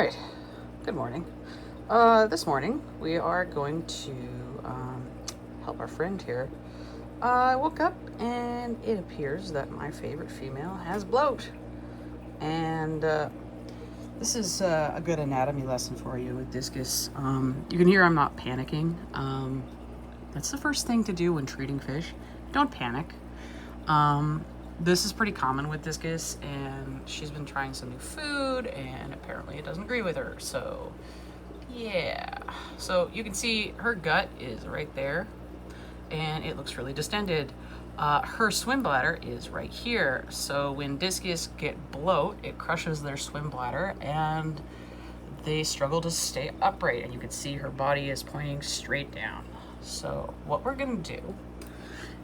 right, good morning. This morning we are going to help our friend here. I woke up and it appears that my favorite female has bloat. And this is a good anatomy lesson for you with Discus. You can hear I'm not panicking. That's the first thing to do when treating fish. Don't panic. This is pretty common with Discus, and she's been trying some new food, and apparently it doesn't agree with her. So, yeah. So you can see her gut is right there, and it looks really distended. Her swim bladder is right here. So when Discus get bloat, it crushes their swim bladder, and they struggle to stay upright. And you can see her body is pointing straight down. So what we're gonna do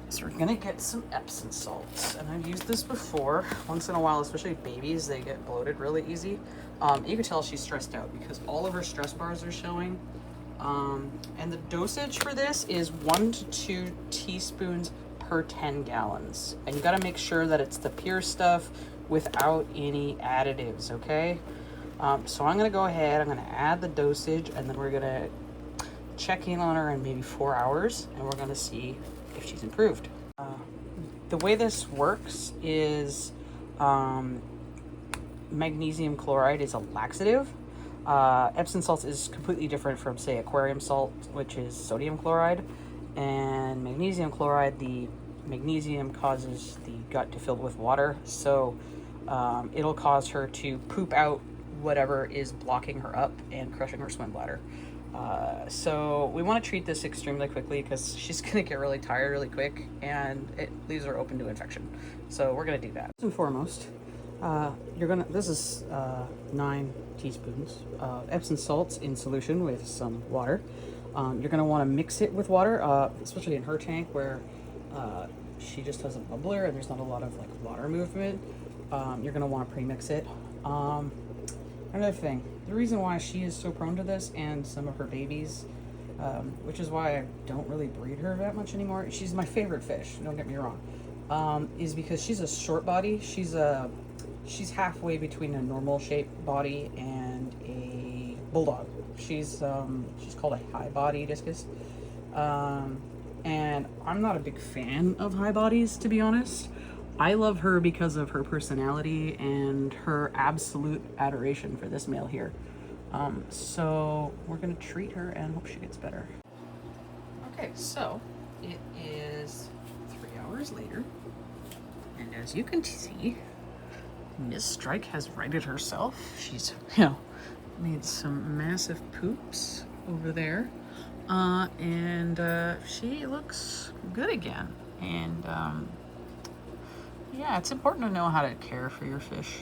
is we're gonna get some Epsom salts, and I've used this before. Once in a while, especially babies, they get bloated really easy. You can tell she's stressed out because all of her stress bars are showing. And the dosage for this is 1 to 2 teaspoons per 10 gallons. And you gotta make sure that it's the pure stuff without any additives, okay? So I'm gonna go ahead, I'm gonna add the dosage, and then we're gonna check in on her in maybe 4 hours, and we're gonna see if she's improved. The way this works is magnesium chloride is a laxative. Epsom salts is completely different from, say, aquarium salt, which is sodium chloride. And magnesium chloride, the magnesium causes the gut to fill with water, so it'll cause her to poop out whatever is blocking her up and crushing her swim bladder. So we want to treat this extremely quickly because she's going to get really tired really quick, and it leaves her open to infection. So we're going to do that. First and foremost, this is 9 teaspoons of Epsom salts in solution with some water. You're going to want to mix it with water, especially in her tank where she just has a bubbler and there's not a lot of like water movement. You're going to want to pre-mix it. Another thing, the reason why she is so prone to this, and some of her babies, which is why I don't really breed her that much anymore. She's my favorite fish, don't get me wrong, is because she's a short body. She's halfway between a normal shaped body and a bulldog. She's called a high body Discus. And I'm not a big fan of high bodies, to be honest. I love her because of her personality and her absolute adoration for this male here. So we're gonna treat her and hope she gets better. Okay, so it is 3 hours later, and as you can see, Miss Strike has righted herself. She's, made some massive poops over there, and she looks good again. And yeah, it's important to know how to care for your fish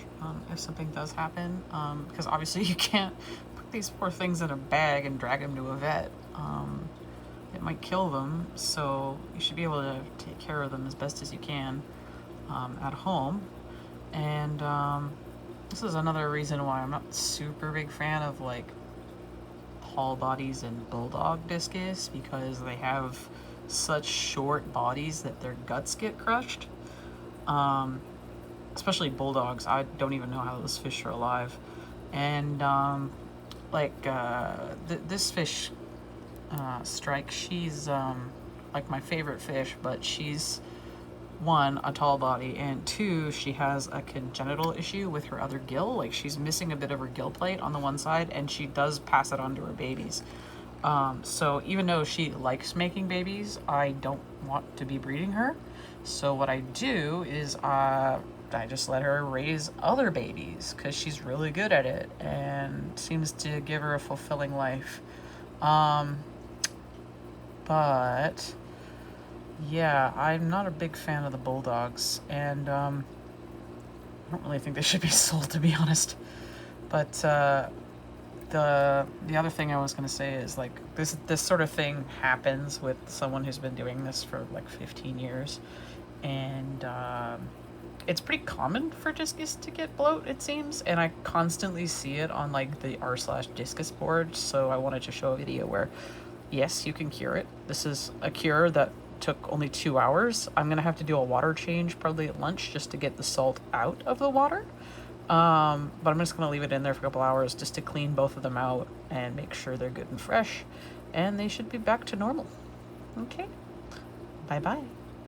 if something does happen, because obviously you can't put these poor things in a bag and drag them to a vet. It might kill them, so you should be able to take care of them as best as you can at home. And this is another reason why I'm not super big fan of like tall bodies and bulldog Discus, because they have such short bodies that their guts get crushed. Especially bulldogs. I don't even know how those fish are alive. And this fish, Strike, she's like my favorite fish, but she's, 1, a tall body, and 2, she has a congenital issue with her other gill. Like, she's missing a bit of her gill plate on the one side, and she does pass it on to her babies. So even though she likes making babies, I don't want to be breeding her. So what I do is I just let her raise other babies because she's really good at it and seems to give her a fulfilling life. But yeah, I'm not a big fan of the bulldogs, and I don't really think they should be sold, to be honest. But the other thing I was going to say is, like, this sort of thing happens with someone who's been doing this for like 15 years, and it's pretty common for Discus to get bloat, it seems, and I constantly see it on like the r/Discus board. So I wanted to show a video where, yes, you can cure it. This is a cure that took only 2 hours. I'm gonna have to do a water change probably at lunch just to get the salt out of the water. But I'm just going to leave it in there for a couple hours just to clean both of them out and make sure they're good and fresh. And they should be back to normal. Okay. Bye-bye.